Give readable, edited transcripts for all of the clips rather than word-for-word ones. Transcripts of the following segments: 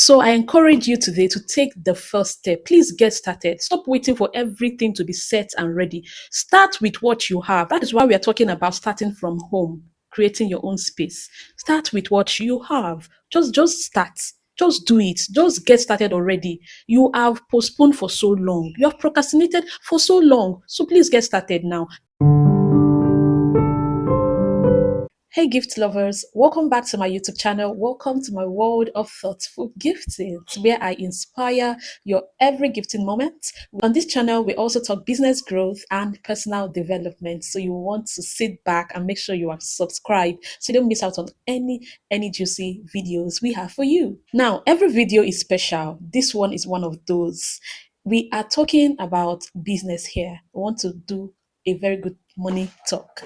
So I encourage you today to take the first step. Please get started. Stop waiting for everything to be set and ready. Start with what you have. That is why we are talking about starting from home, creating your own space. Start with what you have. Just start. Just do it. Just get started already. You have postponed for so long. You have procrastinated for so long. So please get started now. Hey, gift lovers, welcome back to my YouTube channel. Welcome to my world of thoughtful gifting, where I inspire your every gifting moment. On this channel, we also talk business growth and personal development. So you want to sit back and make sure you are subscribed so you don't miss out on any juicy videos we have for you. Now, every video is special. This one is one of those. We are talking about business here. We want to do a very good money talk.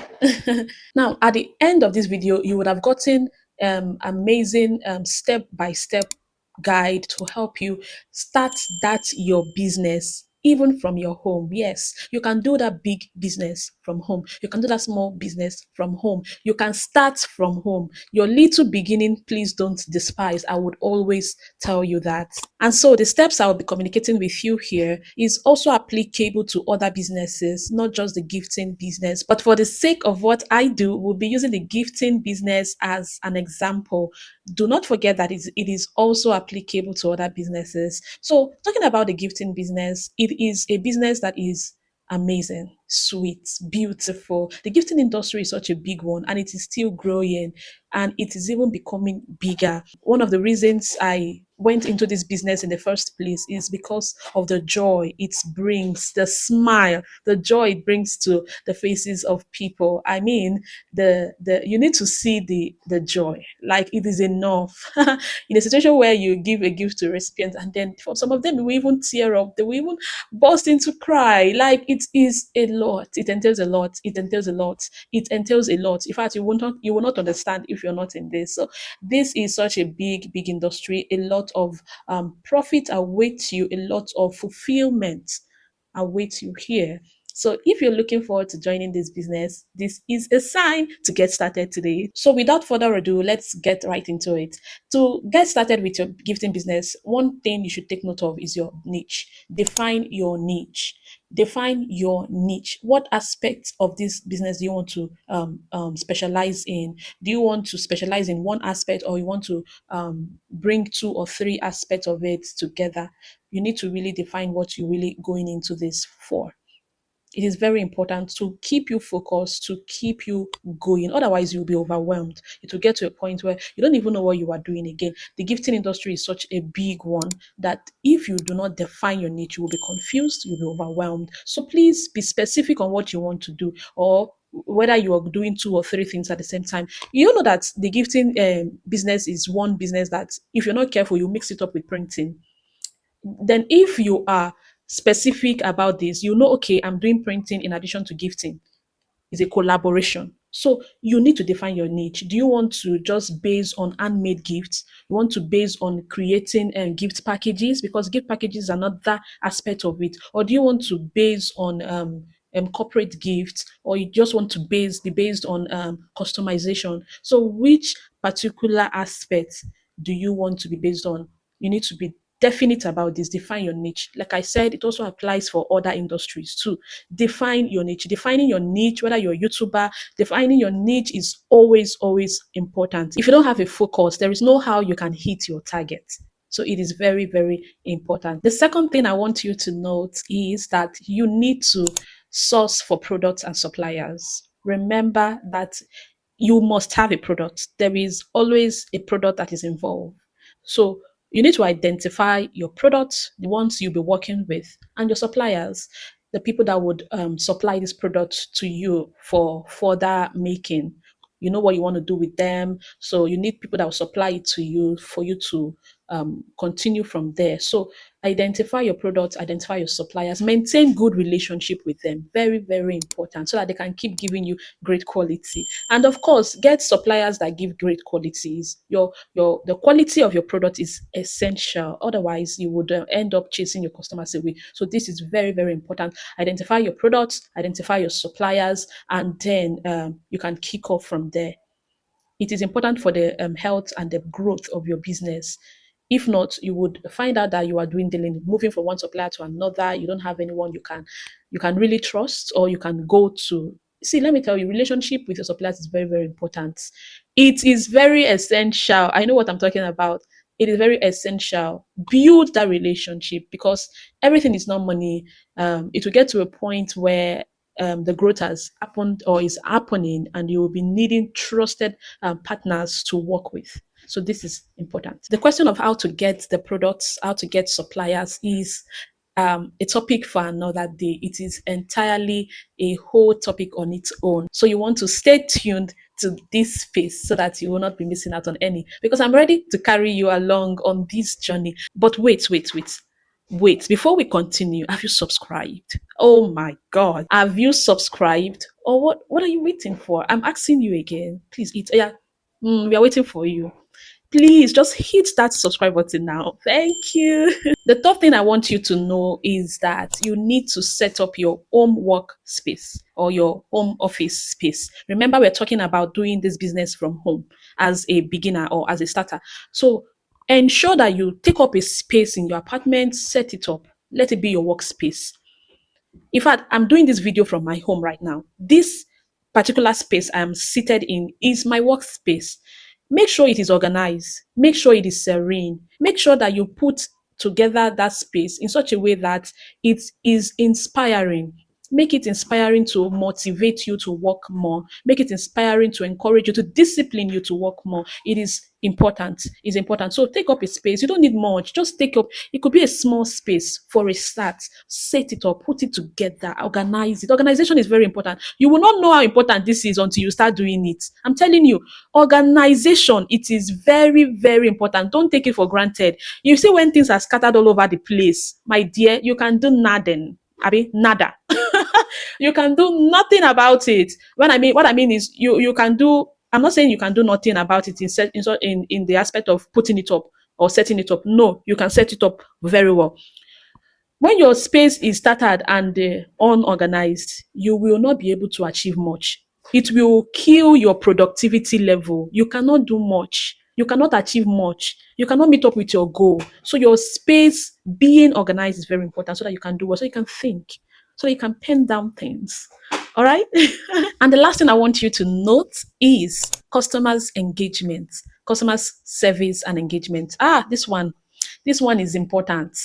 Now, at the end of this video, you would have gotten amazing step-by-step guide to help you start that your business even from your home. Yes, you can do that big business from home. You can do that small business from home. You can start from home. Your little beginning, please don't despise. I would always tell you that. And so the steps I'll be communicating with you here is also applicable to other businesses, not just the gifting business. But for the sake of what I do, we'll be using the gifting business as an example. Do not forget that it is also applicable to other businesses. So talking about the gifting business, it is a business that is amazing, sweet, beautiful. The gifting industry is such a big one and it is still growing and it is even becoming bigger. One of the reasons I went into this business in the first place is because of the joy it brings, the smile, the joy it brings to the faces of people. I mean, the you need to see the joy. Like it is enough. In a situation where you give a gift to a recipient and then for some of them they will even tear up, they will even burst into cry. Like it is a lot. It entails a lot. It entails a lot. It entails a lot. In fact, you will not understand if you're not in this. So this is such a big industry. A lot of profit awaits you. A lot of fulfillment awaits you here. So if you're looking forward to joining this business, this is a sign to get started today. So without further ado, let's get right into it. To get started with your gifting business, one thing you should take note of is your niche. Define your niche. Define your niche. What aspects of this business do you want to specialize in? Do you want to specialize in one aspect or you want to bring two or three aspects of it together? You need to really define what you're really going into this for. It is very important to keep you focused, to keep you going. Otherwise, you'll be overwhelmed. It will get to a point where you don't even know what you are doing again. The gifting industry is such a big one that if you do not define your niche, you will be confused, you'll be overwhelmed. So please be specific on what you want to do or whether you are doing two or three things at the same time. You know that the gifting business is one business that if you're not careful, you mix it up with printing. Then if you are specific about this, you know, okay, I'm doing printing in addition to gifting. It's a collaboration. So you need to define your niche. Do you want to just base on handmade gifts? You want to base on creating gift packages because gift packages are not that aspect of it, or do you want to base on corporate gifts, or you just want to be based on customization? So which particular aspect do you want to be based on? You need to be definite about this. Define your niche. Like I said, it also applies for other industries too. Define your niche. Defining your niche, whether you're a YouTuber, defining your niche is always important. If you don't have a focus, there is no how you can hit your target. So it is very important. The second thing I want you to note is that you need to source for products and suppliers. Remember that you must have a product. There is always a product that is involved. So you need to identify your products, the ones you'll be working with, and your suppliers, the people that would supply this product to you for further making. You know what you want to do with them. So you need people that will supply it to you for you to continue from there. So identify your products, identify your suppliers, maintain good relationship with them. Very important so that they can keep giving you great quality. And of course, get suppliers that give great qualities. Your the quality of your product is essential. Otherwise, you would end up chasing your customers away. So this is very important. Identify your products, identify your suppliers, and then you can kick off from there. It is important for the health and the growth of your business. If not, you would find out that you are dwindling, moving from one supplier to another. You don't have anyone you can really trust, or you can go to. See, let me tell you, relationship with your suppliers is very, very important. It is very essential. I know what I'm talking about. It is very essential. Build that relationship, because everything is not money. It will get to a point where the growth has happened or is happening, and you will be needing trusted partners to work with. So this is important. The question of how to get the products, how to get suppliers is a topic for another day. It is entirely a whole topic on its own. So you want to stay tuned to this space so that you will not be missing out on any. Because I'm ready to carry you along on this journey. But wait, before we continue, have you subscribed? Oh my God. Have you subscribed? Or what are you waiting for? I'm asking you again. Please eat. Yeah. We are waiting for you. Please just hit that subscribe button now. Thank you. The top thing I want you to know is that you need to set up your home work space or your home office space. Remember, we're talking about doing this business from home as a beginner or as a starter. So ensure that you take up a space in your apartment, set it up, let it be your workspace. In fact, I'm doing this video from my home right now. This particular space I'm seated in is my workspace. Make sure it is organized. Make sure it is serene. Make sure that you put together that space in such a way that it is inspiring. Make it inspiring to motivate you to work more. Make it inspiring to encourage you, to discipline you to work more. It is important. It's important. So take up a space. You don't need much. Just take up. It could be a small space for a start. Set it up. Put it together. Organize it. Organization is very important. You will not know how important this is until you start doing it. I'm telling you, organization. It is very, very important. Don't take it for granted. You see, when things are scattered all over the place, my dear, you can do nothing. Abi, nada. You can do nothing about it. What I mean is, you can do. I'm not saying you can do nothing about it in the aspect of putting it up or setting it up. No, you can set it up very well. When your space is scattered and unorganized, you will not be able to achieve much. It will kill your productivity level. You cannot do much. You cannot achieve much. You cannot meet up with your goal. So your space being organized is very important, so that you can do what, so you can think, so you can pen down things. All right. And the last thing I want you to note is customers engagement, customers service and engagement. This one is important.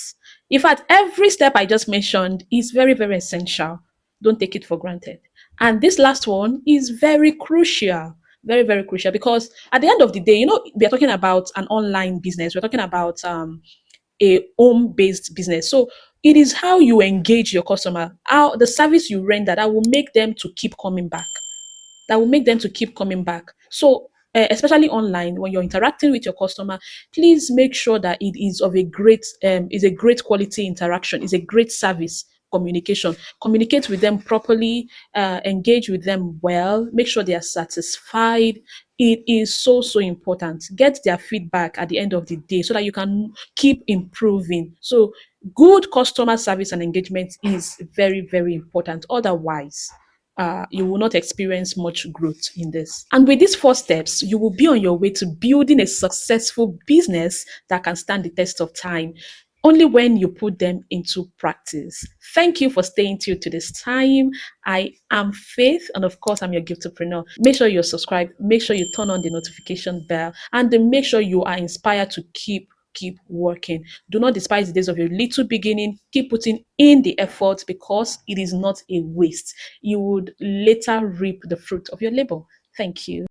In fact, every step I just mentioned is very, very essential. Don't take it for granted. And this last one is very crucial. Very, very crucial, because at the end of the day, we are talking about an online business. We're talking about a home-based business. So it is how you engage your customer, how the service you render that will make them to keep coming back, that will make them to keep coming back. So, especially online, when you're interacting with your customer, please make sure that it is of a great, is a great quality interaction, is a great service communication. Communicate with them properly, engage with them well, make sure they are satisfied. It is so, so important. Get their feedback at the end of the day so that you can keep improving. So, good customer service and engagement is very, very important. Otherwise, you will not experience much growth in this. And with these 4 steps, you will be on your way to building a successful business that can stand the test of time only when you put them into practice. Thank you for staying tuned to this time. I am Faith, and of course, I'm your Giftpreneur. Make sure you're subscribed, make sure you turn on the notification bell, and then make sure you are inspired to keep working. Do not despise the days of your little beginning. Keep putting in the effort, because it is not a waste. You would later reap the fruit of your labor. Thank you.